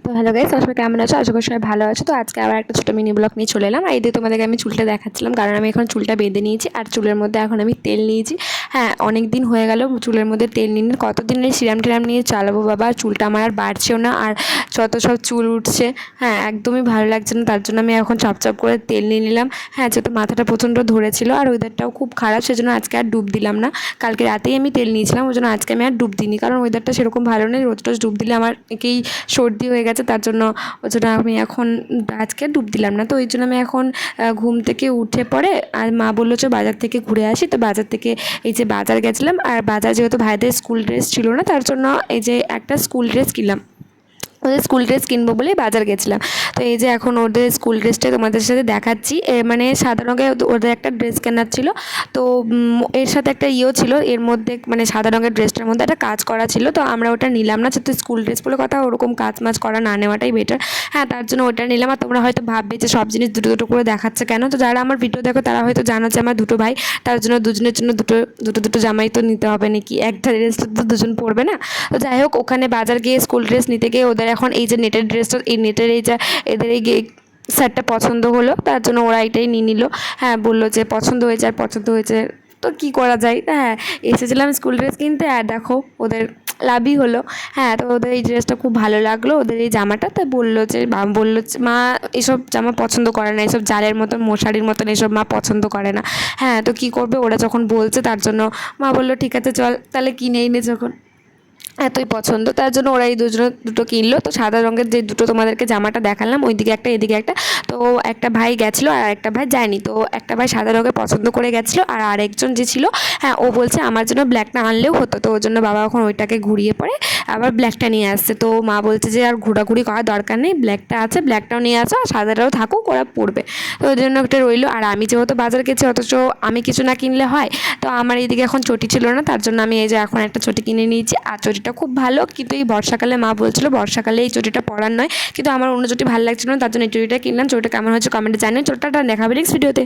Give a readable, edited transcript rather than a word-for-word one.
তো hello guys, সবাই কেমন আছো? আশা করি সবাই ভালো আছো। তো আজকে আবার একটা ছোটো মিনি ব্লগ নিয়ে চলে এলাম। আর এই দিয়ে তোমাদেরকে আমি চুলটা দেখাচ্ছিলাম, কারণ আমি এখন চুলটা বেঁধে নিয়েছি আর চুলের মধ্যে এখন আমি তেল নিয়েছি। হ্যাঁ, অনেক দিন হয়ে গেল চুলের মধ্যে তেল নিয়ে কতদিন এই সিরাম টিরাম নিয়ে চালাবো বাবা। চুলটা আমার আর বাড়ছেও না, আর যত সব চুল উঠছে। হ্যাঁ, একদমই ভালো লাগছে না, তার জন্য আমি এখন চপচপ করে তেল নিয়ে নিলাম। হ্যাঁ, যেহেতু মাথাটা প্রচণ্ড ধরেছিল আর ওয়েদারটাও খুব খারাপ, সেজন্য আজকে আর ডুব দিলাম না। কালকে রাতেই আমি তেল নিয়েছিলাম, ওই জন্য আজকে আমি আর ডুব দিইনি, কারণ ওয়েদারটা সেরকম ভালো নেই। রোজ রোজ ডুব দিলে আমার একেই সর্দি হয়ে গেছে, তার জন্য ওই জন্য আমি এখন আজকে ডুব দিলাম না। তো ওই জন্য আমি এখন ঘুম থেকে উঠে পড়ে আর মা বললো যে বাজার থেকে ঘুরে আসি। তো বাজার থেকে এই যে বাজার গেছিলাম, আর বাজার যেহেতু ভাইদের স্কুল ড্রেস ছিল না, তার জন্য এই যে একটা স্কুল ড্রেস কিনলাম। ওদের স্কুল ড্রেস কিনবো বলেই বাজার গেছিলাম। তো এই যে এখন ওদের স্কুল ড্রেসটা তোমাদের সাথে দেখাচ্ছি। মানে সাদা রঙের ওদের একটা ড্রেস কেনার ছিল। তো এর সাথে একটা ছিল, এর মধ্যে মানে সাদা রঙের ড্রেসটার মধ্যে একটা কাজ করা ছিল। তো আমরা ওটা নিলাম না, যেহেতু স্কুল ড্রেস বলে কথা, ওরকম কাজ মাজ করা না নেওয়াটাই বেটার। হ্যাঁ, তার জন্য ওটা নিলাম। আর তোমরা হয়তো ভাববে যে সব জিনিস দুটো দুটো করে দেখাচ্ছে কেন। তো যারা আমার ভিডিও দেখো তারা হয়তো জানো যে আমার দুটো ভাই, তার জন্য দুজনের জন্য দুটো দুটো দুটো জামাই তো নিতে হবে নাকি, একটা ড্রেস তো দুজন পরবে না। তো যাই হোক, ওখানে বাজার গিয়ে স্কুল ড্রেস নিতে গিয়ে ওদের এখন এই যে নেটের ড্রেসটা, এই নেটের এই যে এদের এই শার্টটা পছন্দ হলো, তার জন্য ওরা এটাই নিয়ে নিল। হ্যাঁ, বললো যে পছন্দ হয়েছে আর পছন্দ হয়েছে, তো কী করা যায়। হ্যাঁ, এসেছিলাম স্কুল ড্রেস কিনতে আর দেখো ওদের লাভই হলো। হ্যাঁ, তো ওদের এই ড্রেসটা খুব ভালো লাগলো, ওদের এই জামাটা। তো বললো যে মা এসব জামা পছন্দ করে না, এসব জালের মতন মশারির মতন এসব মা পছন্দ করে না। হ্যাঁ, তো কী করবে, ওরা যখন বলছে তার জন্য মা বললো ঠিক আছে চল তাহলে কিনেই নে, যখন এতই পছন্দ। তার জন্য ওরা এই দুটো কিনলো। তো সাদা রঙের যে দুটো তোমাদেরকে জামাটা দেখালাম, ওইদিকে একটা এদিকে একটা। তো একটা ভাই গেছিলো আর একটা ভাই যায়নি। তো একটা ভাই সাদা রঙের পছন্দ করে গেছিলো, আর আরেকজন যে ছিল, হ্যাঁ, ও বলছে আমার জন্য ব্ল্যাকটা আনলেও হতো। তো ওর জন্য বাবা এখন ওইটাকে ঘুরিয়ে পড়ে আবার ব্ল্যাকটা নিয়ে আসছে। তো মা বলছে যে আর ঘোরাঘুরি করার দরকার নেই, ব্ল্যাকটা আছে, ব্ল্যাকটাও নিয়ে আসো, আর সাদাটাও থাকুক, ওরা পড়বে। তো ওই জন্য একটা রইলো। আর আমি যেহেতু বাজার গেছি, অথচ আমি কিছু না কিনলে হয়। তো আমার এইদিকে এখন চটি ছিল না, তার জন্য আমি এই যে এখন একটা চটি কিনে নিয়েছি। আর চটিটা খুব ভালো, কিন্তু এই বর্ষাকালে মা বলছিল বর্ষাকালে এই চটিটা পরার নয়, কিন্তু আমার অন্য চটি ভালো লাগছিল না, তার জন্য এই চটিটা কিনলাম। চটিটা কেমন হয়েছে কমেন্টে জানিও। চটিটা দেখাবে নেক্সট ভিডিওতে।